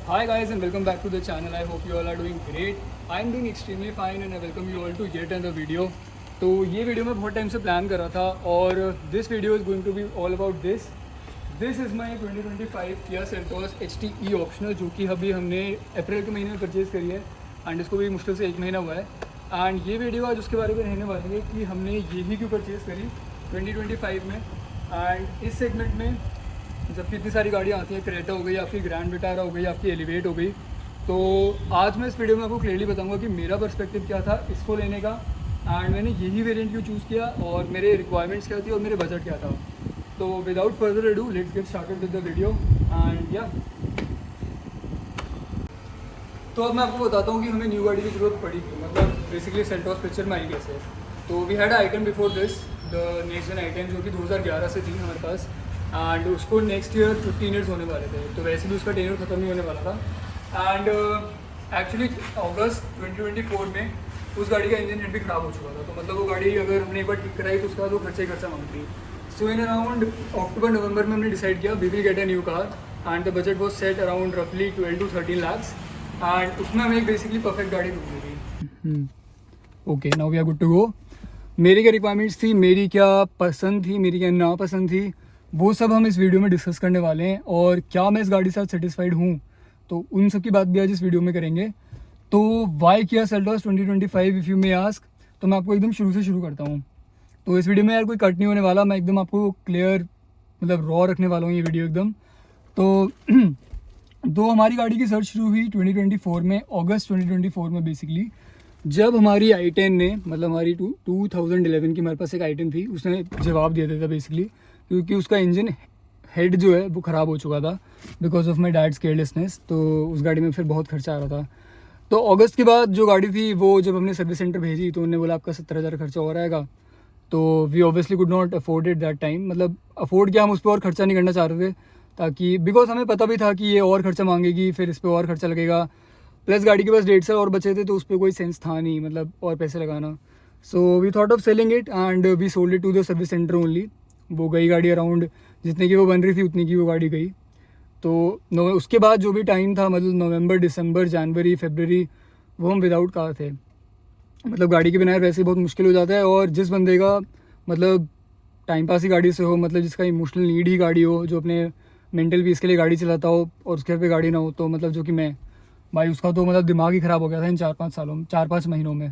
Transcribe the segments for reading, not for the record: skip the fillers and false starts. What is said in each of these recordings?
Hi guys and welcome back to the channel. I hope you all are doing great. I am doing extremely fine and I welcome you all to yet another video. तो ये video मैं बहुत time से plan कर रहा था और this video is going to be all about this is my 2025 Kia Seltos HTE optional, जो कि अभी हमने अप्रैल के महीने में परचेज़ करी है एंड इसको भी मुश्किल से 1 महीना हुआ है। एंड ये वीडियो आज उसके बारे में रहने वाली है कि हमने ये ही क्यों परचेज़ करी 2025 में। एंड इस सेगमेंट में जबकि इतनी सारी गाड़ियाँ आती हैं, क्रेटा हो गई, आपकी ग्रैंड विटारा हो गई, आपकी एलिवेट हो गई, तो आज मैं इस वीडियो में आपको क्लियरली बताऊंगा कि मेरा पर्सपेक्टिव क्या था इसको लेने का एंड मैंने यही वेरिएंट क्यों चूज़ किया और मेरे रिक्वायरमेंट्स क्या थी और मेरे बजट क्या था। तो without further ado let's get started with the video and या। तो अब मैं आपको बताता हूँ कि हमें न्यू गाड़ी की ज़रूरत पड़ी थी, मतलब बेसिकली सेल्टॉस पिक्चर में आई कैसे। तो we had item before this the next gen item, जो कि 2011 से थी हमारे पास एंड उसको नेक्स्ट ईयर 15 ईयर्स होने वाले थे, तो वैसे भी उसका टेन्योर ख़त्म नहीं होने वाला था। एंड एक्चुअली अगस्त 2024 में उस गाड़ी का इंजन हेड भी ख़राब हो चुका था, तो मतलब वो गाड़ी अगर हमने एक बार ठीक कराई तो उसके बाद वो खर्चा ही खर्चा मांगती। सो इन अराउंड अक्टूबर नवंबर में हमने डिसाइड किया we will get a new car and the budget was set around रफली 12 to 13 lakhs एंड उसमें हमें एक बेसिकली परफेक्ट गाड़ी ढूंढनी थी। Okay, now we are good to go. मेरी क्या रिक्वायरमेंट्स थी, मेरी क्या पसंद थी, मेरी क्या नापसंद थी, वो सब हम इस वीडियो में डिस्कस करने वाले हैं। और क्या मैं इस गाड़ी के साथ सेटिस्फाइड हूँ, तो उन सब की बात भी आज इस वीडियो में करेंगे। तो why Kia Seltos 2025 if you may ask, तो मैं आपको एकदम शुरू से शुरू करता हूँ। तो इस वीडियो में यार कोई कट नहीं होने वाला, मैं एकदम आपको क्लियर मतलब रॉ रखने वाला हूँ ये वीडियो एकदम। तो हमारी गाड़ी की सर्च शुरू हुई 2024 में, अगस्त 2024 में बेसिकली, जब हमारी i10 ने मतलब हमारी 2011 की हमारे पास एक i10 थी, उसने जवाब दिया था बेसिकली, क्योंकि उसका इंजन हेड जो है वो ख़राब हो चुका था because of my dad's carelessness. तो उस गाड़ी में फिर बहुत खर्चा आ रहा था। तो अगस्त के बाद जो गाड़ी थी वो जब हमने सर्विस सेंटर भेजी तो उन्होंने बोला आपका 70,000 खर्चा और आएगा। तो we obviously could not afford it that time, मतलब अफोर्ड किया, हम उस पर और खर्चा नहीं करना चाह रहे थे, ताकि बिकॉज हमें पता भी था कि ये और खर्चा मांगेगी, फिर इस पर और खर्चा लगेगा, प्लस गाड़ी के पास 1.5 साल और बचे थे तो उस पर कोई सेंस था नहीं मतलब और पैसे लगाना। So we thought of selling it and we sold it to the service centre only. वो गई गाड़ी अराउंड जितने की वो बन रही थी उतनी की वो गाड़ी गई। तो उसके बाद जो भी टाइम था, मतलब नवंबर, दिसंबर, जनवरी, फरवरी, वो हम विदाउट कार थे। मतलब गाड़ी के बिना वैसे ही बहुत मुश्किल हो जाता है, और जिस बंदे का मतलब टाइम पास ही गाड़ी से हो, मतलब जिसका इमोशनल नीड ही गाड़ी हो, जो अपने मेंटल पीस के लिए गाड़ी चलाता हो और उसके घर पे गाड़ी ना हो, तो मतलब जो कि मैं, भाई उसका तो मतलब दिमाग ही ख़राब हो गया था इन 4-5 महीनों में।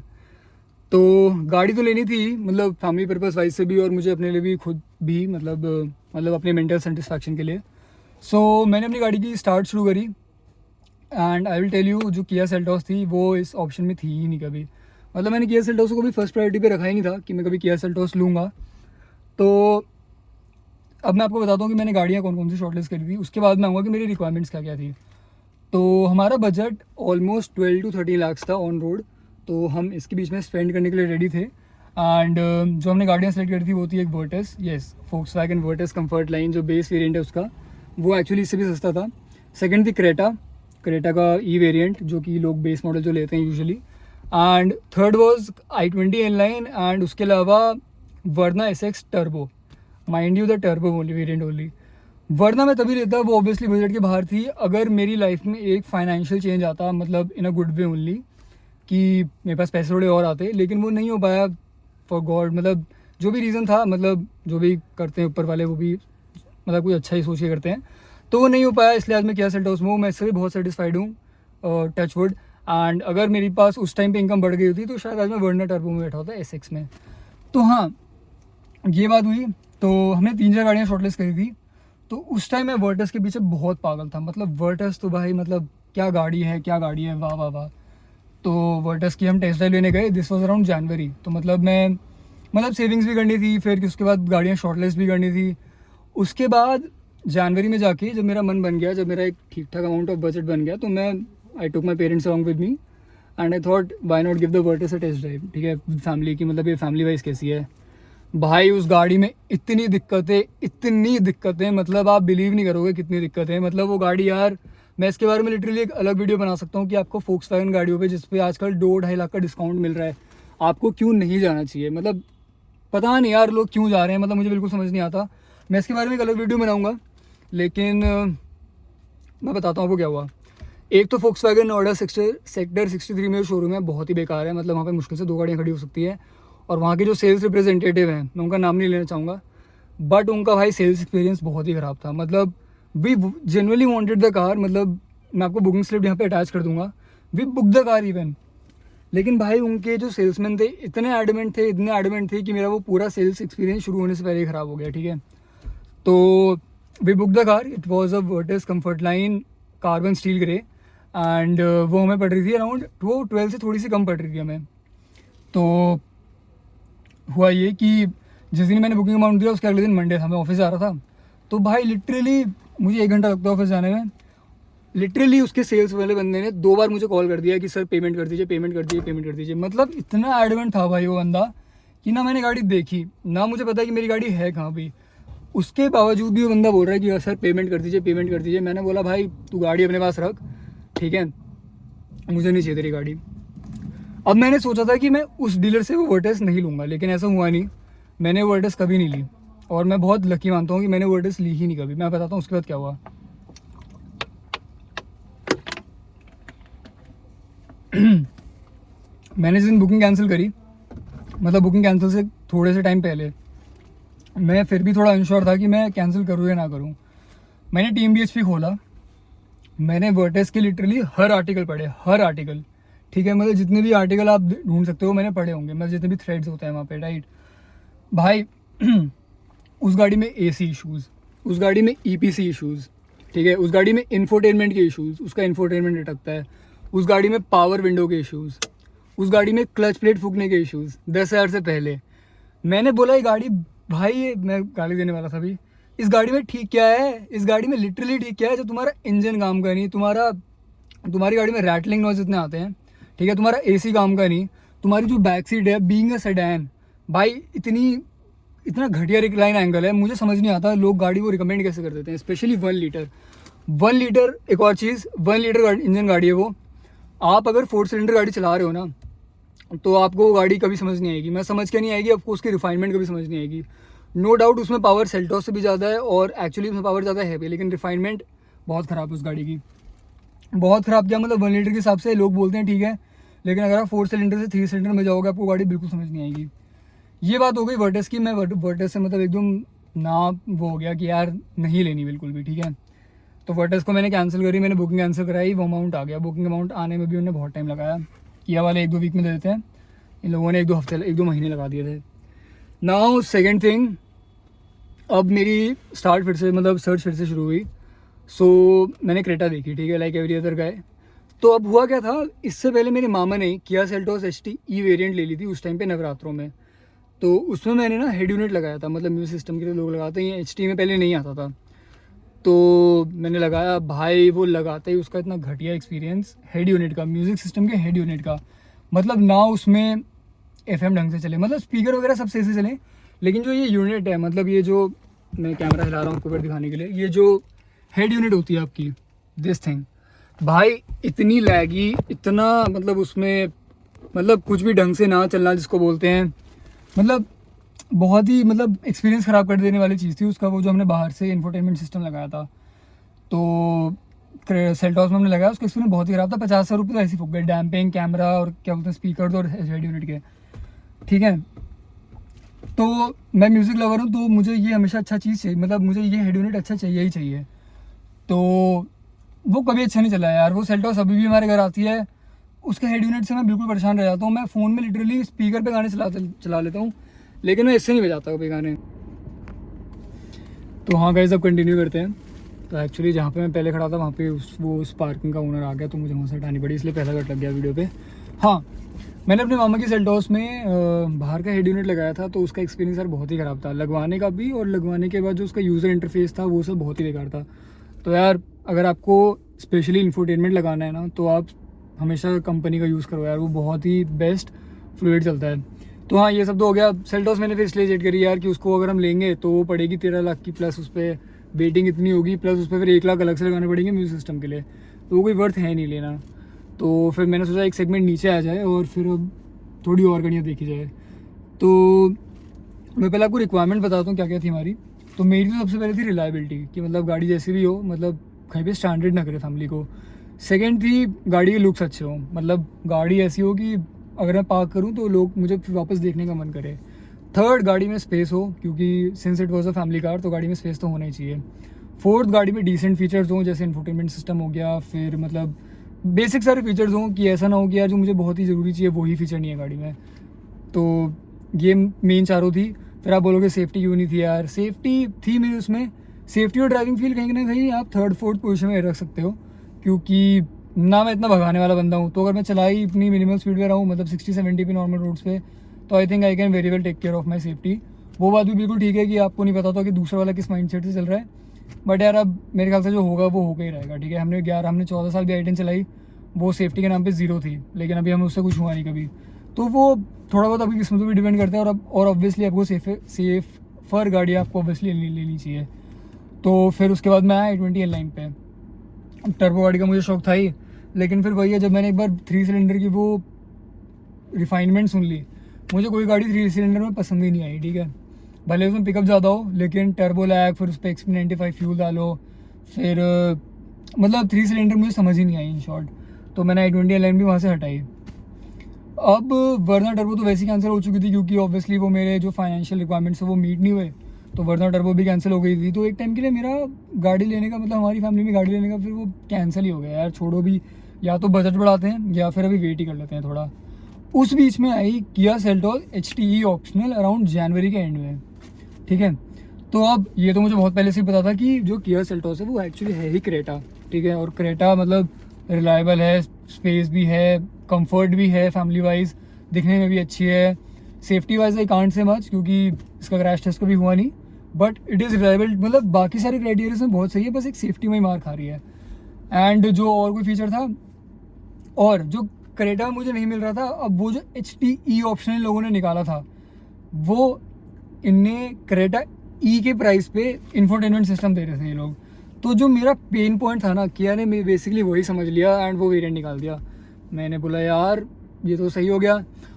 तो गाड़ी तो लेनी थी मतलब फैमिली पर्पस वाइज से भी और मुझे अपने लिए भी खुद भी मतलब अपने मेंटल सेटिस्फैक्शन के लिए। सो मैंने अपनी गाड़ी की स्टार्ट शुरू करी and I will tell you, जो किया सेल्टॉस थी वो इस ऑप्शन में थी ही नहीं कभी। मतलब मैंने किया सेल्टॉस को कभी फर्स्ट प्रायोरिटी पे रखा ही नहीं था कि मैं कभी किया सेल्टॉस लूँगा। तो अब मैं आपको बताता हूँ कि मैंने गाड़ियाँ कौन कौन सी शॉर्टलिस्ट करी थी, उसके बाद मैं आऊँगा कि मेरी रिक्वायरमेंट्स क्या क्या थी। तो हमारा बजट ऑलमोस्ट 12 to 13 lakhs था ऑन रोड, तो हम इसके बीच में स्पेंड करने के लिए रेडी थे। एंड जो हमने गाड़ियाँ सेलेक्ट करी थी वो थी एक Virtus, yes Volkswagen Virtus comfort line, जो बेस वेरिएंट है उसका, वो एक्चुअली इससे भी सस्ता था। सेकंड थी क्रेटा का ई वेरिएंट, जो कि लोग बेस मॉडल जो लेते हैं usually. And third was i20 inline and उसके अलावा वर्ना SX turbo, mind you the turbo only variant only. वरना मैं तभी लेता, वो ऑब्वियसली बजट के बाहर थी। अगर मेरी लाइफ में एक फाइनेंशियल चेंज आता, मतलब इन अ गुड वे ओनली, कि मेरे पास पैसे थोड़े और आते, लेकिन वो नहीं हो पाया फॉर गॉड, मतलब जो भी रीज़न था, मतलब जो भी करते हैं ऊपर वाले वो भी मतलब कुछ अच्छा ही सोच के करते हैं, तो वो नहीं हो पाया। इसलिए आज मैं किया सेल्टॉस में हूँ, मैं इससे भी बहुत सेटिस्फाइड हूँ, टच वुड। एंड अगर मेरे पास उस टाइम पे इनकम बढ़ गई होती तो शायद आज मैं वर्ना टर्बो में बैठा होता SX में। तो हाँ, ये बात हुई। तो हमने 3-4 गाड़ियाँ शॉर्टलिस्ट करी थी। तो उस टाइम मैं वर्टस के पीछे बहुत पागल था, मतलब वर्टस तो भाई मतलब क्या गाड़ी है, क्या गाड़ी है, वाह वाह वाह। तो वर्टस की हम टेस्ट ड्राइव लेने गए, दिस वाज अराउंड जनवरी। तो मतलब मैं मतलब सेविंग्स भी करनी थी, फिर उसके बाद गाड़ियाँ शॉर्टलिस्ट भी करनी थी। उसके बाद जनवरी में जाके जब मेरा मन बन गया, जब मेरा एक ठीक ठाक अमाउंट ऑफ बजट बन गया, तो मैं I took my parents along with me and I thought why not give the Virtus a test drive, ठीक है, फैमिली की, मतलब ये फैमिली वाइज कैसी है। भाई उस गाड़ी में इतनी दिक्कतें, मतलब आप बिलीव नहीं करोगे कितनी दिक्कतें। मतलब वो गाड़ी यार, मैं इसके बारे में लिटरली एक अलग वीडियो बना सकता हूँ कि आपको फोक्सवैगन गाड़ियों पे जिस पे आजकल 2-2.5 लाख का डिस्काउंट मिल रहा है, आपको क्यों नहीं जाना चाहिए। मतलब पता नहीं यार लोग क्यों जा रहे हैं, मतलब मुझे बिल्कुल समझ नहीं आता। मैं इसके बारे में एक अलग वीडियो बनाऊँगा, लेकिन मैं बताता हूँ आपको क्या हुआ। एक तो फोक्सवैगन नोएडा सेक्टर 63 में जो शोरूम है बहुत ही बेकार है, मतलब वहाँ पे मुश्किल से 2 गाड़ियाँ खड़ी हो सकती है। और वहाँ के जो सेल्स रिप्रेजेंटेटिव हैं, मैं उनका नाम नहीं लेना चाहूँगा, बट उनका भाई सेल्स एक्सपीरियंस बहुत ही ख़राब था। मतलब we genuinely wanted the car, मतलब मैं आपको बुकिंग स्लिप यहाँ पे अटैच कर दूँगा, we book the car even, लेकिन भाई उनके जो सेल्समैन थे इतने एडमेंट थे कि मेरा वो पूरा सेल्स एक्सपीरियंस शुरू होने से पहले ही ख़राब हो गया, ठीक है। तो we book the car, it was a Virtus comfort line carbon steel grey, and वो हमें पड़ रही थी अराउंड, वो 12 से थोड़ी सी कम पड़ रही थी हमें। तो हुआ ये कि जिस दिन मैंने बुकिंग अमाउंट दिया उसके अगले दिन मंडे था, मैं ऑफिस जा रहा था। तो भाई लिटरली मुझे 1 घंटा लगता है ऑफिस जाने में। लिटरली उसके सेल्स वाले बंदे ने 2 बार मुझे कॉल कर दिया कि सर पेमेंट कर दीजिए, पेमेंट कर दीजिए, पेमेंट कर दीजिए। मतलब इतना एडमेंट था भाई वो बंदा कि ना मैंने गाड़ी देखी, ना मुझे पता है कि मेरी गाड़ी है कहाँ भी। उसके बावजूद भी वो बंदा बोल रहा है कि सर पेमेंट कर दीजिए, पेमेंट कर दीजिए। मैंने बोला भाई तू गाड़ी अपने पास रख, ठीक है, मुझे नहीं चाहिए तेरी गाड़ी। अब मैंने सोचा था कि मैं उस डीलर से वो वर्टिस नहीं लूँगा, लेकिन ऐसा हुआ नहीं, मैंने वर्टिस कभी नहीं ली। और मैं बहुत लकी मानता हूँ कि मैंने वर्टिस ली ही नहीं कभी। मैं बताता हूँ उसके बाद क्या हुआ। मैंने जिस दिन बुकिंग कैंसिल करी, मतलब बुकिंग कैंसिल से थोड़े से टाइम पहले, मैं फिर भी थोड़ा अनश्योर था कि मैं कैंसिल करूँ या ना करूँ। मैंने टीम BHP खोला, मैंने वर्टिस के लिटरली हर आर्टिकल पढ़े, हर आर्टिकल, ठीक है, मतलब जितने भी आर्टिकल आप ढूंढ सकते हो मैंने पढ़े होंगे, मतलब जितने भी थ्रेड्स होते हैं वहाँ पे, राइट भाई। उस गाड़ी में AC इश्यूज़, उस गाड़ी में EPC इश्यूज़, ठीक है, उस गाड़ी में इंफोटेनमेंट के इश्यूज़, उसका इंफोटेनमेंट अटकता है, उस गाड़ी में पावर विंडो के इश्यूज़, उस गाड़ी में क्लच प्लेट फूकने के इश्यूज़ 10,000 से पहले। मैंने बोला ये गाड़ी, भाई ये मैं गाली देने वाला था अभी, इस गाड़ी में ठीक क्या है, इस गाड़ी में लिटरली ठीक क्या है जो तुम्हारा इंजन काम का नहीं, तुम्हारी गाड़ी में रैटलिंग नॉइज इतने आते हैं, ठीक है, तुम्हारा AC काम का नहीं, तुम्हारी जो बैक सीट है बीइंग अ सेडान, भाई इतना घटिया रिक्लाइन एंगल है। मुझे समझ नहीं आता लोग गाड़ी को रिकमेंड कैसे कर देते हैं, स्पेशली 1 लीटर। एक और चीज़, 1 लीटर इंजन गाड़ी है वो। आप अगर 4 सिलेंडर गाड़ी चला रहे हो ना, तो आपको वो गाड़ी कभी समझ नहीं आएगी। मैं समझ के नहीं आएगी, आपको उसकी रिफाइनमेंट कभी समझ नहीं आएगी। नो डाउट उसमें पावर सेल्टॉस से भी ज़्यादा है, और एक्चुअली उसमें पावर ज़्यादा है भी, लेकिन रिफाइनमेंट बहुत ख़राब है उस गाड़ी की। बहुत ख़राब क्या, मतलब 1 लीटर के हिसाब से लोग बोलते हैं ठीक है, लेकिन अगर आप 4 सिलेंडर से 3 सिलेंडर में जाओगे आपको गाड़ी बिल्कुल समझ नहीं आएगी। ये बात हो गई वर्टिस की। मैं वर्टिस से मतलब एकदम ना वो हो गया कि यार नहीं लेनी बिल्कुल भी, ठीक है। तो वर्टिस को मैंने कैंसिल करी, मैंने बुकिंग कैंसिल कराई, वो अमाउंट आ गया। बुकिंग अमाउंट आने में भी उन्होंने बहुत टाइम लगाया, किया वाले 1-2 वीक में दे देते हैं, इन लोगों ने 1-2 महीने लगा दिए थे। नाउ सेकेंड थिंग, अब मेरी स्टार्ट फिर से, मतलब सर्च फिर से शुरू हुई। सो मैंने क्रेटा देखी, ठीक है, लाइक एवरी अदर गाय। तो अब हुआ क्या था, इससे पहले मेरे मामा ने Kia Seltos HT E variant ले ली थी उस टाइम पे नवरात्रों में। तो उसमें मैंने ना हेड यूनिट लगाया था, मतलब म्यूजिक सिस्टम के लिए लोग लगाते हैं, HT में पहले नहीं आता था। तो मैंने लगाया, भाई वो लगाते ही उसका इतना घटिया एक्सपीरियंस हेड यूनिट का, म्यूज़िक सिस्टम के हेड यूनिट का, मतलब ना उसमें FM ढंग से चले, मतलब स्पीकर वगैरह सब सही से चले, लेकिन जो ये यूनिट है, मतलब ये जो मैं कैमरा हिला रहा हूँ आपको दिखाने के लिए, ये जो हेड यूनिट होती है आपकी, दिस थिंग, भाई इतनी लैगी, इतना मतलब उसमें मतलब कुछ भी ढंग से ना चलना जिसको बोलते हैं, मतलब बहुत ही मतलब एक्सपीरियंस ख़राब कर देने वाली चीज़ थी उसका। वो जो हमने बाहर से इंफोटेनमेंट सिस्टम लगाया था, तो सेल्टॉस में हमने लगाया, उसका एक्सपीरियंस बहुत ही ख़राब था। 50,000 रुपये तो ऐसे फूक गए, डैम्पिंग, कैमरा और क्या बोलते हैं स्पीकर और हेड यूनिट के, ठीक है। तो मैं म्यूज़िक लवर हूँ, तो मुझे ये हमेशा अच्छा चीज़ चाहिए, मतलब मुझे ये हेड यूनिट अच्छा चाहिए ही चाहिए। तो वो कभी अच्छा नहीं चला यार। वो सेल्टॉस अभी भी हमारे घर आती है, उसके हेड यूनिट से मैं बिल्कुल परेशान रह जाता हूँ। मैं फ़ोन में लिटरली स्पीकर पे गाने चला लेता हूँ, लेकिन मैं इससे नहीं बजाता कभी गाने। तो हाँ गाइस, अब कंटिन्यू करते हैं। तो एक्चुअली जहाँ पे मैं पहले खड़ा था वहाँ पे उस पार्किंग का ओनर आ गया, तो मुझे वहाँ से हटानी पड़ी, इसलिए पहला कट लग गया वीडियो पे। हाँ, मैंने अपने मामा की सेल्टॉस में बाहर का हेड यूनिट लगाया था, तो उसका एक्सपीरियंस यार बहुत ही ख़राब था, लगवाने का भी और लगवाने के बाद जो उसका यूज़र इंटरफेस था वो सब बहुत ही बेकार था। तो यार अगर आपको स्पेशली इंफोटेनमेंट लगाना है ना, तो आप हमेशा कंपनी का यूज़ करो यार, वो बहुत ही बेस्ट फ्लूइड चलता है। तो हाँ, ये सब तो हो गया। सेल्टॉस मैंने फिर इसलिए जेट करी यार कि उसको अगर हम लेंगे तो वो पड़ेगी 13 लाख की, प्लस उस पर वेटिंग इतनी होगी, प्लस उस पर फिर 1 लाख अलग से लगाने पड़ेंगे म्यूजिक सिस्टम के लिए, तो वो कोई वर्थ है नहीं लेना। तो फिर मैंने सोचा एक सेगमेंट नीचे आ जाए और फिर अब थोड़ी और गाड़ियाँ देखी जाए। तो मैं पहले आपको रिक्वायरमेंट बताता हूँ क्या क्या थी हमारी। तो मेरी तो सबसे पहले थी रिलायबिलिटी, कि मतलब गाड़ी जैसी भी हो, मतलब कहीं पे स्टैंडर्ड ना करे फैमिली को। सेकंड थी गाड़ी के लुक्स अच्छे हों, मतलब गाड़ी ऐसी हो कि अगर मैं पार्क करूँ तो लोग मुझे फिर वापस देखने का मन करे। थर्ड, गाड़ी में स्पेस हो, क्योंकि since it was a family car तो गाड़ी में स्पेस तो होना ही चाहिए। फोर्थ, गाड़ी में डिसेंट फीचर्स हों, जैसे इंफोटेनमेंट सिस्टम हो गया, फिर मतलब बेसिक सारे फीचर्स हों कि ऐसा ना हो कि यार जो मुझे बहुत ही ज़रूरी चाहिए वही फीचर नहीं है गाड़ी में। तो ये मेन चारों थी। फिर आप बोलोगे सेफ्टी क्यों नहीं थी यार, सेफ्टी थी मेरी उसमें। सेफ्टी और ड्राइविंग फील कहीं ना कहीं आप थर्ड फोर्थ पोजीशन में रख सकते हो, क्योंकि ना मैं इतना भगाने वाला बंदा हूँ, तो अगर मैं चलाई इतनी मिनिमम स्पीड पे रहूँ, मतलब 60-70 पे नॉर्मल रोड्स पे, तो I think I can very well take care of my safety. वो बात भी बिल्कुल ठीक है कि आपको नहीं पता था कि दूसरा वाला किस माइंड सेट से चल रहा है, बट यार अब मेरे ख्याल से जो होगा वो होकर ही रहेगा, ठीक है। हमने 14 साल भी आई-10 चलाई, वो सेफ्टी के नाम पे ज़ीरो थी, लेकिन अभी हमें उससे कुछ हुआ नहीं कभी। तो वो थोड़ा बहुत आपकी किस्मत पर भी डिपेंड करता है, और ऑब्वियसली आपको सेफर गाड़ी आपको ऑब्वियसली लेनी चाहिए। तो फिर उसके बाद मैं आया i20 N9 पे। टर्बो गाड़ी का मुझे शौक था ही, लेकिन फिर वही है, जब मैंने एक बार 3 सिलेंडर की वो रिफाइनमेंट सुन ली, मुझे कोई गाड़ी 3 सिलेंडर में पसंद ही नहीं आई, ठीक है। भले उसमें पिकअप ज़्यादा हो, लेकिन टर्बो लैग, फिर उस पर XP95 फ्यूल डालो, फिर मतलब 3 सिलेंडर मुझे समझ ही नहीं आई इन शॉर्ट। तो मैंने i20 N9 भी वहाँ से हटाई। अब वर्ना टर्बो तो वैसे ही कैंसिल हो चुकी थी, क्योंकि ऑब्वियसली वो मेरे जो फाइनेंशियल रिक्वायरमेंट्स है वो मीट नहीं हुए, तो वर्ना टर्बो भी कैंसिल हो गई थी। तो एक टाइम के लिए मेरा गाड़ी लेने का, मतलब हमारी फैमिली में गाड़ी लेने का फिर वो कैंसिल ही हो गया यार, छोड़ो भी, या तो बजट बढ़ाते हैं या फिर अभी वेट ही कर लेते हैं थोड़ा। उस बीच में आई Kia Seltos HTE optional around जनवरी के एंड में, ठीक है। तो अब ये तो मुझे बहुत पहले से ही पता था कि जो किया सेल्टोस है वो एक्चुअली है ही क्रेटा, ठीक है। और क्रेटा मतलब रिलायबल है, स्पेस भी है, कंफर्ट भी है, फैमिली वाइज दिखने में भी अच्छी है। Safety wise I can't say much, क्योंकि इसका क्रैश टेस्ट कभी हुआ नहीं, बट इट इज़ रिलायबल, मतलब बाकी सारे क्राइटेरिया में बहुत सही है, बस एक सेफ्टी में ही मार खा रही है। एंड जो और कोई फीचर था, और जो क्रेटा में मुझे नहीं मिल रहा था, अब वो जो HTE ऑप्शन लोगों ने निकाला था, वो इनने क्रेटा E के प्राइस पे इंफोटेनमेंट सिस्टम दे रहे थे ये लोग। तो जो मेरा पेन पॉइंट था ना, किया ने मैं बेसिकली वही समझ लिया एंड वो वेरिएंट निकाल दिया। मैंने बोला यार ये तो सही हो गया।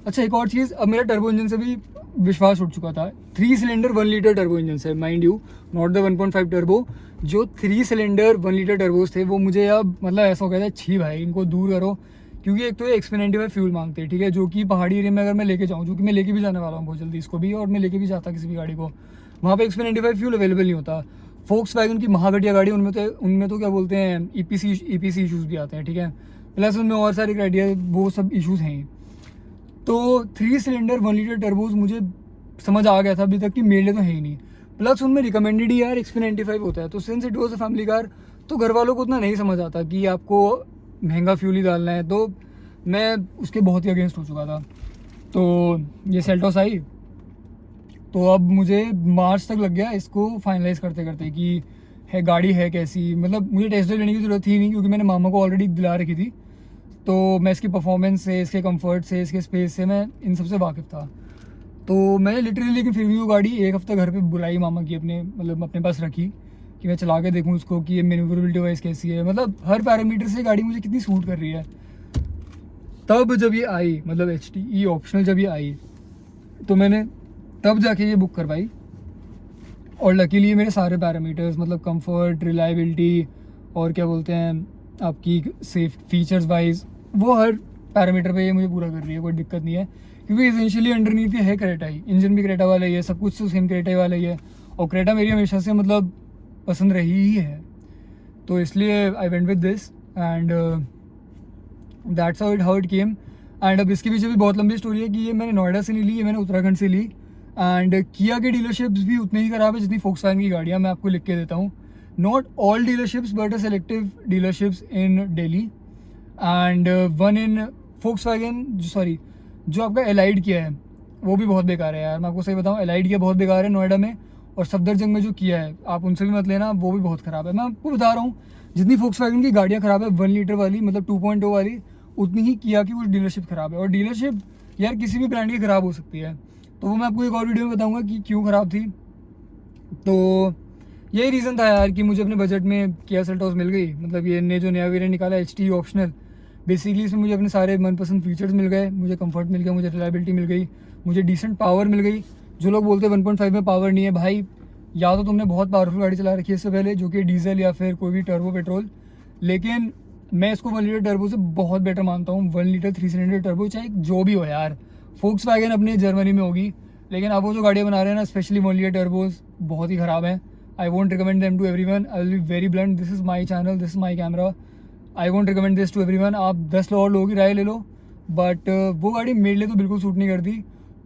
अच्छा, एक और चीज़, अब मेरा टर्बो इंजन से भी विश्वास उठ चुका था। 3 सिलेंडर 1 लीटर टर्बो इंजन से, mind you, not the 1.5 turbo. जो 3 सिलेंडर 1 लीटर टर्बोज थे वो मुझे अब मतलब ऐसा हो गया था, छी भाई इनको दूर करो, क्योंकि एक तो ये XP95 फ्यूल मांगते हैं, ठीक है, जो कि पहाड़ी एरिया में अगर मैं लेके जाऊँ, जो कि मैं लेके भी जाने वाला हूँ बहुत जल्दी इसको भी, और मैं लेके भी जाता किसी भी गाड़ी को, वहाँ पे XP95 फ्यूल अवेलेबल नहीं होता। Volkswagen की महाघटिया गाड़ी, उनमें तो क्या बोलते हैं EPC इशूज़ भी आते हैं, ठीक है, प्लस उनमें और सारे क्राइटेरिया वो सब इशूज़ हैं। तो 3 सिलेंडर 1 लीटर टर्बोज मुझे समझ आ गया था अभी तक कि मेरे लिए तो है ही नहीं, प्लस उनमें रिकमेंडेड ही यार XP95 होता है। तो since it was a family car, तो घर वालों को उतना नहीं समझ आता कि आपको महंगा फ्यूल ही डालना है, तो मैं उसके बहुत ही अगेंस्ट हो चुका था। तो ये सेल्टोस आई, तो अब मुझे मार्च तक लग गया इसको फाइनलाइज करते करते कि है गाड़ी है कैसी। मतलब मुझे टेस्ट ड्राइव लेने की ज़रूरत थी नहीं, क्योंकि मैंने मामा को ऑलरेडी दिला रखी थी, तो मैं इसकी परफॉर्मेंस से, इसके कंफर्ट से, इसके स्पेस से मैं इन सबसे वाकिफ़ था। तो मैंने लिटरली, लेकिन फिर भी वो गाड़ी एक हफ्ता घर पे बुलाई मामा की, अपने मतलब अपने पास रखी कि मैं चला के देखूँ उसको कि ये मैन्यूवरेबिलिटी वाइज कैसी है, मतलब हर पैरामीटर से गाड़ी मुझे कितनी सूट कर रही है। तब जब ये आई, मतलब HTE ऑप्शनल जब ये आई, तो मैंने तब जाके ये बुक करवाई, और लकीली मेरे सारे पैरामीटर्स, मतलब कंफर्ट, रिलायबिलिटी, और क्या बोलते हैं आपकी सेफ फीचर्स वाइज, वो हर पैरामीटर पे ये मुझे पूरा कर रही है, कोई दिक्कत नहीं है। क्योंकि एसेंशियली अंडरनीथ है क्रेटा ही, इंजन भी क्रेटा वाला ही है, सब कुछ तो सेम क्रेटा वाला ही है, और क्रेटा मेरी हमेशा से मतलब पसंद रही ही है, तो इसलिए I went with this and that's how it came. And अब इसके पीछे भी बहुत लंबी स्टोरी है कि ये मैंने नोएडा से नहीं ली, ये मैंने उत्तराखंड से ली। एंड किया के डीलरशिप्स भी उतने ही ख़राब है जितनी Volkswagen की गाड़ियाँ, मैं आपको लिख के देता हूँ। Not all dealerships but a selective dealerships in Delhi, and one in Volkswagen, sorry, जो आपका एलाइड किया है वो भी बहुत बेकार है यार, मैं आपको सही बताऊँ, एलाइड किया बहुत बेकार है नोएडा में। और सफदरजंग में जो किया है, आप उनसे भी मत लेना, वो भी बहुत ख़राब है। मैं आपको बता रहा हूँ, जितनी Volkswagen की गाड़ियाँ ख़राब है 1 लीटर वाली, मतलब 2.0 वाली, उतनी ही किया की कुछ डीलरशिप ख़राब है। और डीलरशिप यार किसी भी ब्रांड की ख़राब हो सकती है, तो वो मैं आपको एक और वीडियो में बताऊंगा कि क्यों ख़राब थी। तो यही रीज़न था यार कि मुझे अपने बजट में किया सेल्टोस मिल गई, मतलब ये ने जो नया वेरिएंट निकाला HTE ऑप्शनल, बेसिकली इसमें मुझे अपने सारे मनपसंद फीचर्स मिल गए, मुझे कंफर्ट मिल गया, मुझे रिलायबिलिटी मिल गई, मुझे डिसेंट पावर मिल गई। जो लोग बोलते हैं 1.5 में पावर नहीं है, भाई या तो तुमने बहुत पावरफुल गाड़ी चला रखी है इससे पहले, जो कि डीजल या फिर कोई भी टर्बो पेट्रोल, लेकिन मैं इसको 1 लीटर टर्बो से बहुत बेटर मानता हूँ। 1 लीटर 3 सिलेंडर टर्बो चाहे जो भी हो यार, फोक्सवैगन अपने जर्मनी में होगी, लेकिन अब वो जो गाड़ियाँ बना रहे हैं ना, स्पेशली 1 लीटर टर्बोज बहुत ही ख़राब हैं। I won't recommend them to everyone. I will be very blunt, this is my channel, this is my camera. I won't recommend this to everyone. आप 10 और लोगों की राय ले लो, बट वो गाड़ी मेरे लिए तो बिल्कुल सूट नहीं करती।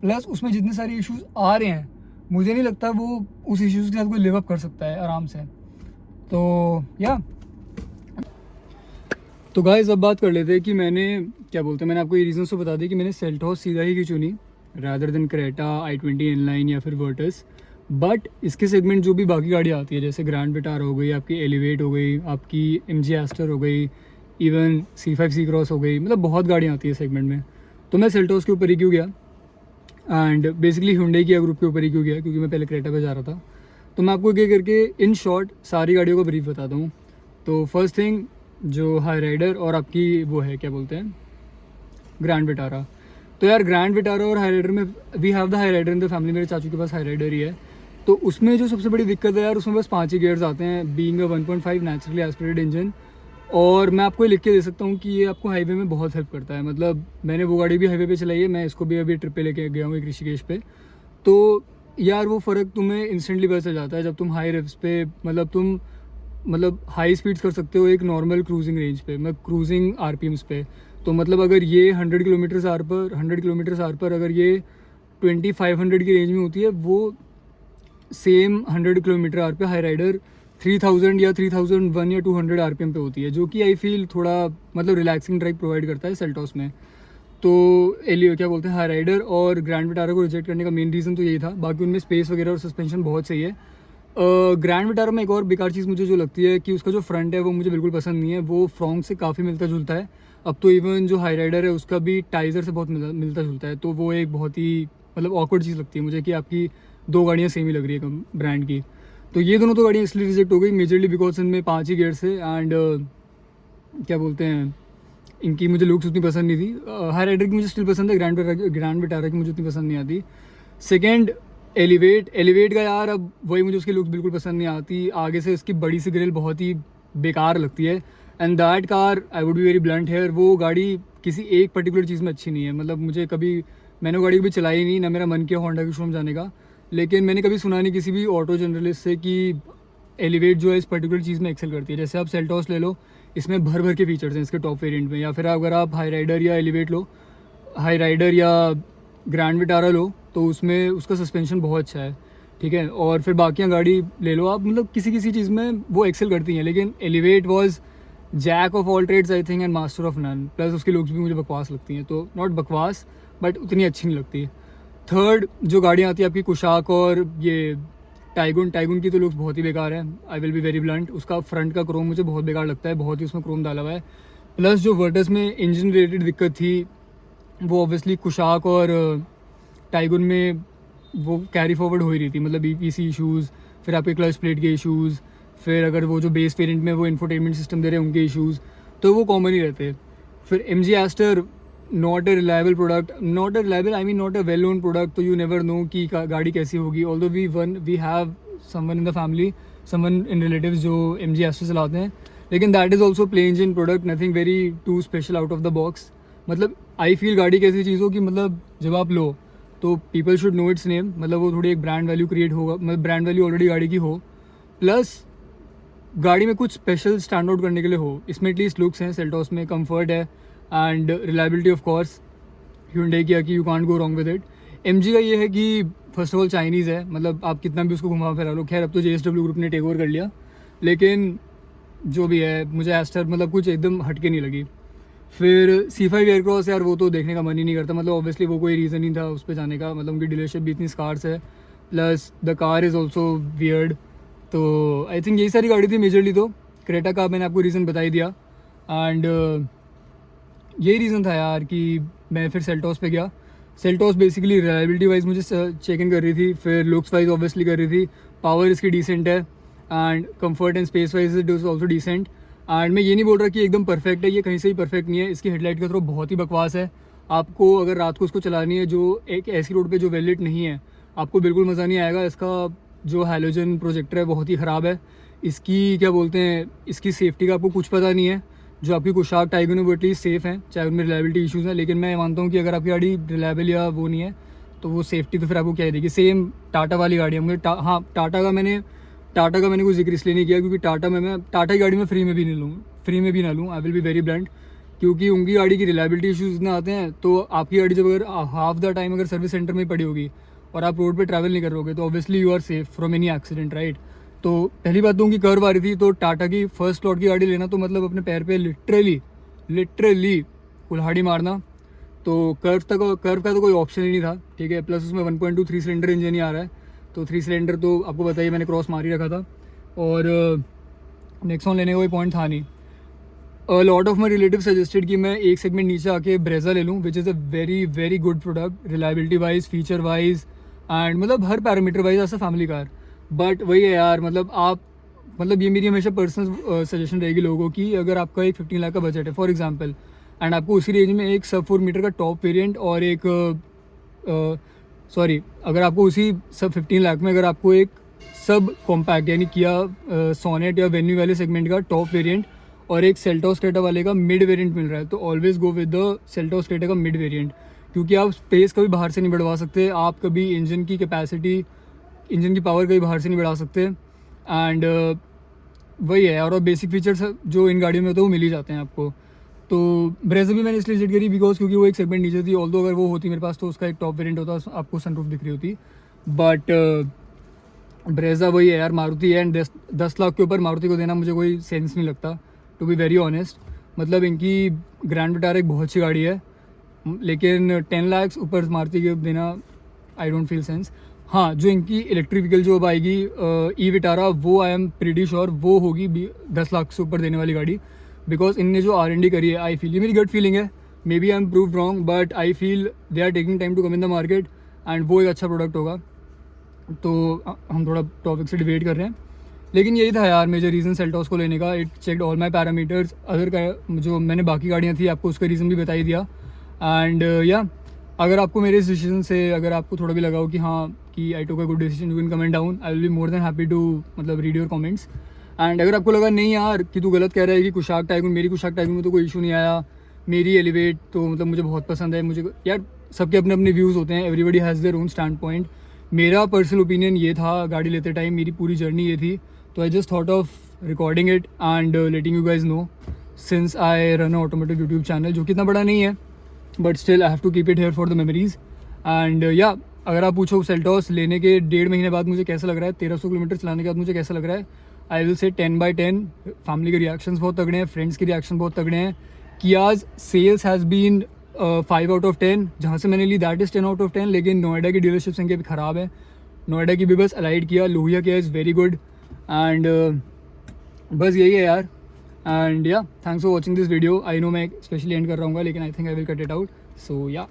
प्लस उसमें जितने सारे इश्यूज़ आ रहे हैं, मुझे नहीं लगता वो उस इश्यूज़ के साथ कोई लिव अप कर सकता है आराम से। तो या तो गाइस अब बात कर लेते हैं कि मैंने क्या बोलते हैं, मैंने आपको ये रीज़न तो बता दिया कि मैंने सेल्टॉस सीधा ही की चुनी rather than Creta, i20 inline या फिर वर्टस। बट इसके सेगमेंट जो भी बाकी गाड़ियाँ आती है, जैसे ग्रैंड विटारा हो गई, आपकी एलिवेट हो गई, आपकी MG एस्टर हो गई, इवन C5 सी क्रॉस हो गई, मतलब बहुत गाड़ियाँ आती है सेगमेंट में। तो मैं सेल्टॉस के ऊपर ही क्यों गया, एंड बेसिकली हुंडई किया ग्रुप के ऊपर ही क्यों गया, क्योंकि मैं पहले क्रेटा पे जा रहा था। तो मैं आपको क्या करके इन शॉर्ट सारी गाड़ियों का ब्रीफ बताता हूँ। तो फर्स्ट थिंग, जो हाई राइडर और आपकी वो है क्या बोलते हैं, ग्रैंड विटारा। तो यार ग्रैंड विटारा और हाई राइडर में, we have the Hyryder in the family, मेरे चाचू के पास हाई राइडर ही है। तो उसमें जो सबसे बड़ी दिक्कत है यार, उसमें बस 5 ही गियर्स आते हैं, being a 1.5 naturally aspirated engine. और मैं आपको ये लिख के दे सकता हूँ कि ये आपको हाईवे में बहुत हेल्प करता है। मतलब मैंने वो गाड़ी भी हाईवे पे चलाई है, मैं इसको भी अभी ट्रिप पे लेके गया हूँ एक ऋषिकेश पे। तो यार वो फ़र्क तुम्हें इंस्टेंटली पता चल जाता है जब तुम हाई रिव्स पे, मतलब हाई स्पीड्स कर सकते हो एक नॉर्मल क्रूजिंग रेंज पे, मतलब क्रूजिंग RPMs पे। तो मतलब अगर ये 100 किलोमीटर आर पर अगर ये 2500 की रेंज में होती है, वो सेम 100 किलोमीटर आर पे हाई राइडर 3000 या 3001 या 200 RPM पे होती है, जो कि आई फील थोड़ा मतलब रिलैक्सिंग ड्राइव प्रोवाइड करता है सेल्टॉस में। तो एलियो क्या बोलते हैं, हाई राइडर और ग्रैंड विटारा को रिजेक्ट करने का मेन रीज़न तो यही था। बाकी उनमें स्पेस वगैरह और सस्पेंशन बहुत सही है। ग्रैंड विटारा में एक और बेकार चीज़ मुझे जो लगती है कि उसका जो फ्रंट है वो मुझे बिल्कुल पसंद नहीं है, वो फ्रॉन्क से काफ़ी मिलता जुलता है। अब तो इवन जो हाई राइडर है उसका भी टाइजर से बहुत मिलता जुलता है। तो वो एक बहुत ही मतलब ऑकवर्ड चीज़ लगती है मुझे कि आपकी दो गाड़ियाँ सेम ही लग रही है ब्रांड की। तो ये दोनों तो गाड़ियाँ इसलिए रिजेक्ट हो गई मेजरली बिकॉज इनमें 5 ही गियर्स है, एंड क्या बोलते हैं, इनकी मुझे लुक्स उतनी पसंद नहीं थी। हाई राइडर की मुझे स्टिल पसंद है, ग्रैंड विटारा की मुझे उतनी पसंद नहीं आती। सेकेंड, एलिवेट का यार अब वही, मुझे उसकी लुक्स बिल्कुल पसंद नहीं आती। आगे से इसकी बड़ी सी ग्रिल बहुत ही बेकार लगती है, and that car I would be very blunt here, वो गाड़ी किसी एक पर्टिकुलर चीज़ में अच्छी नहीं है। मतलब मुझे कभी, मैंने वो गाड़ी कभी चलाई नहीं, ना मेरा मन किया होंडा के शोरूम जाने का, लेकिन मैंने कभी सुना नहीं किसी भी ऑटो जर्नलिस्ट से कि एलिवेट जो है इस पर्टिकुलर चीज़ में एक्सेल करती है। जैसे आप सेल्टॉस ले लो, इसमें भर भर के फीचर्स हैं इसके टॉप वेरिएंट में, या फिर अगर आप हाई राइडर या एलिवेट लो, हाई राइडर या ग्रैंड विटारा लो, तो उसमें उसका सस्पेंशन बहुत अच्छा है, ठीक है। और फिर बाकियाँ गाड़ी ले लो आप, मतलब किसी किसी चीज़ में वो एक्सेल करती हैं, लेकिन Elevate was jack of all trades I think and master of none. Plus उसकी लुक्स भी मुझे बकवास लगती हैं, तो नॉट बकवास बट उतनी अच्छी नहीं लगती। थर्ड जो गाड़ियाँ आती है आपकी कुशाक और ये टाइगुन की तो लुक्स बहुत ही बेकार है, आई विल बी वेरी ब्लंट। उसका फ्रंट का क्रोम मुझे बहुत बेकार लगता है, बहुत ही उसमें क्रोम डाला हुआ है। प्लस जो वर्टस में इंजन रिलेटेड दिक्कत थी, वो ऑब्वियसली कुशाक और टाइगुन में वो कैरी फॉरवर्ड हो ही रही थी, मतलब EPC इशूज़, फिर आपके क्लच प्लेट के इशूज़, फिर अगर वो जो बेस वेरिएंट में वो इंफोटेनमेंट सिस्टम दे रहे हैं उनके इशूज़, तो वो कॉमन ही रहते हैं। फिर MG Astor not a reliable product, not a reliable I mean not a well known product, तो यू नेवर नो कि गाड़ी कैसी होगी। Although we have someone in the family, someone in relatives जो MG एस्टर चलाते हैं, लेकिन that is also plain engine product, nothing very too special out of the box. मतलब आई फील गाड़ी कैसी चीज़ हो कि मतलब जब आप लो तो people should know it's name, मतलब वो थोड़ी एक ब्रांड वैल्यू क्रिएट होगा, मतलब ब्रांड वैल्यू ऑलरेडी गाड़ी की हो, प्लस गाड़ी में कुछ स्पेशल स्टैंड आउट करने के लिए हो। इसमें एटलीस्ट लुक्स हैं, सेल्टॉस में कंफर्ट है, and reliability of course Hyundai की कि you can't go wrong with it. MG का ये है कि फर्स्ट ऑफ ऑल चाइनीज़ है, मतलब आप कितना भी उसको घुमा फिरा लो। खैर अब तो JSW ग्रुप ने टेक ओवर कर लिया, लेकिन जो भी है मुझे एस्टर मतलब कुछ एकदम हटके नहीं लगी। फिर C5 एयरक्रॉस यार वो तो देखने का मन ही नहीं करता, मतलब ऑब्वियसली वो कोई रीज़न नहीं था उस पर जाने का, मतलब उनकी डीलरशिप भी इतनी स्कार्स है, plus the car is also weird. तो आई थिंक यही सारी गाड़ी थी मेजरली। तो क्रेटा का मैंने आपको रीज़न बता ही दिया, एंड यही रीज़न था यार कि मैं फिर सेल्टॉस पे गया। सेल्टॉस बेसिकली रिलायबिलिटी वाइज मुझे चेक इन कर रही थी, फिर लुक्स वाइज ऑब्वियसली कर रही थी, पावर इसकी डिसेंट है, and comfort and space wise it is also decent. And मैं ये नहीं बोल रहा कि एकदम परफेक्ट है, ये कहीं से ही परफेक्ट नहीं है। इसकी हेडलाइट का थ्रो बहुत ही बकवास है। आपको अगर रात को उसको चलानी है, जो एक ऐसी रोड पे जो वेल लिट नहीं है, आपको बिल्कुल मज़ा नहीं आएगा। इसका जो हैलोजन प्रोजेक्टर है बहुत ही ख़राब है। इसकी क्या बोलते हैं, इसकी सेफ्टी का आपको कुछ पता नहीं है। जो आपकी कुशाक टाइगन है वो एटलीस्ट सेफ़ हैं, चाहे उनमें रिलायबिलिटी इशूज़ हैं, लेकिन मैं मानता हूँ कि अगर आपकी गाड़ी रिलायबल या वो नहीं है तो वो सेफ्टी तो फिर आपको क्या ही देगी। सेम टाटा वाली गाड़ी है, मुझे हाँ टाटा का मैंने कोई जिक्र इसलिए नहीं किया क्योंकि टाटा में मैं टाटा की गाड़ी में फ्री में भी ना लूँ, आई विल बी वेरी ब्लंट, क्योंकि उनकी गाड़ी की रिलायबिलिटी इशूज़ इतना आते हैं। तो आपकी गाड़ी जब अगर हाफ द टाइम अगर सर्विस सेंटर में पड़ी होगी और आप रोड पे ट्रैवल नहीं कर रहोगे तो obviously you are safe from any accident, right. तो पहली बात तो उनकी कर्व आ रही थी, तो टाटा की फर्स्ट स्लॉट की गाड़ी लेना तो मतलब अपने पैर पे लिटरली कुल्हाड़ी मारना। तो कर्व का तो कोई ऑप्शन ही नहीं था, ठीक है। प्लस उसमें 1.2 3 सिलेंडर इंजन ही आ रहा है, तो 3 सिलेंडर तो आपको बताइए मैंने क्रॉस मार ही रखा था, और नेक्सॉन लेने का कोई पॉइंट था नहीं। Lot of my relative suggested कि मैं एक सेगमेंट नीचे आके ब्रेजा ले लूँ, which is a very very good product, reliability wise, feature wise and मतलब हर पैरामीटर वाइज ऐसा फैमिली कार। बट वही है यार, मतलब ये मेरी हमेशा पर्सनल सजेशन रहेगी लोगों की, अगर आपका एक 15 लाख का बजट है फॉर एग्जांपल, एंड आपको उसी रेंज में एक सब 4 मीटर का टॉप वेरिएंट और एक अगर आपको उसी सब 15 लाख में अगर आपको एक सब कॉम्पैक्ट यानी किया सोनेट या वेन्यू वाले सेगमेंट का टॉप वेरिएंट और एक सेल्टॉस क्रेटा वाले का मिड वेरिएंट मिल रहा है, तो always go with the Seltos Creta का मिड वेरिएंट, क्योंकि आप स्पेस कभी बाहर से नहीं बढ़वा सकते, आप कभी इंजन की कैपेसिटी, इंजन की पावर कभी बाहर से नहीं बढ़ा सकते। एंड वही है, और बेसिक फीचर्स जो इन गाड़ियों में होते हैं वो मिल ही जाते हैं आपको। तो ब्रेजा भी मैंने इसलिए विजिट करी बिकॉज क्योंकि वो एक सेगमेंट नीचे थी, ऑल्दो अगर वो होती मेरे पास तो उसका एक टॉप वेरिएंट होता, आपको सनरूफ दिख रही होती। बट ब्रेजा वही है यार, मारुति है, एंड 10 लाख के ऊपर मारुति को देना मुझे कोई सेंस नहीं लगता, टू बी वेरी ऑनेस्ट। मतलब इनकी ग्रैंड विटारा एक बहुत अच्छी गाड़ी है, लेकिन 10 लाख ऊपर मारुति के देना आई डोंट फील सेंस। हाँ, जो इनकी इलेक्ट्रिक व्हीकल जो अब आएगी ई विटारा, वो आई एम प्रीटी श्योर वो होगी 10 लाख से ऊपर देने वाली गाड़ी, बिकॉज इनने जो R&D करी है, आई फील, ये मेरी गट फीलिंग है, maybe I am prove wrong, but I feel they are taking time to come in the market and वो एक अच्छा प्रोडक्ट होगा। तो हम थोड़ा टॉपिक से डिबेट कर रहे हैं, लेकिन यही था यार मेजर रीज़न सेल्टॉस को लेने का। It checked all my parameters, other का जो मैंने बाकी गाड़ियाँ थी आपको उसका रीज़न भी बता ही दिया। एंड या अगर आपको मेरे इस डिसीजन से अगर आपको थोड़ा भी लगा हो कि हाँ कि I took a good decision, you can comment down, I will be more than happy to मतलब रीड योर कमेंट्स। एंड अगर आपको लगा नहीं यार कि तू गलत कह रहा है कि कुशाक टाइगन, मेरी कुशाक टाइगन में तो कोई इशू नहीं आया, मेरी एलिवेट तो मतलब मुझे बहुत पसंद है, मुझे यार सबके अपने अपने व्यूज़ होते हैं, everybody has their own stand point. मेरा पर्सनल ओपिनियन ये था गाड़ी लेते टाइम, मेरी पूरी जर्नी ये थी, तो I just thought of recording it and letting you guys know, since I run automatic YouTube channel जो कि इतना बड़ा नहीं है, but still I have to keep it here for the memories. And या अगर आप पूछो सेल्टॉस लेने के 1.5 महीने बाद मुझे कैसा लग रहा है, 1300 किलोमीटर चलाने के बाद मुझे कैसा लग रहा है, आई विल से 10/10। फैमिली के रिएक्शंस बहुत तगड़े हैं, फ्रेंड्स के रिएक्शन बहुत तगड़े हैं। Kia's sales has been 5 out of 10, जहाँ से मैंने ली दैट इज़ 10 आउट ऑफ 10, लेकिन नोएडा की डीलरशिप संख्या भी ख़राब है, नोएडा की भी बस अलाइड किया, लोहिया किया इज़ वेरी गुड। एंड बस यही है यार। And yeah thanks for watching this video, I know मैं स्पेशली एंड कर रहा हूँ, लेकिन I think I will cut it out, so या।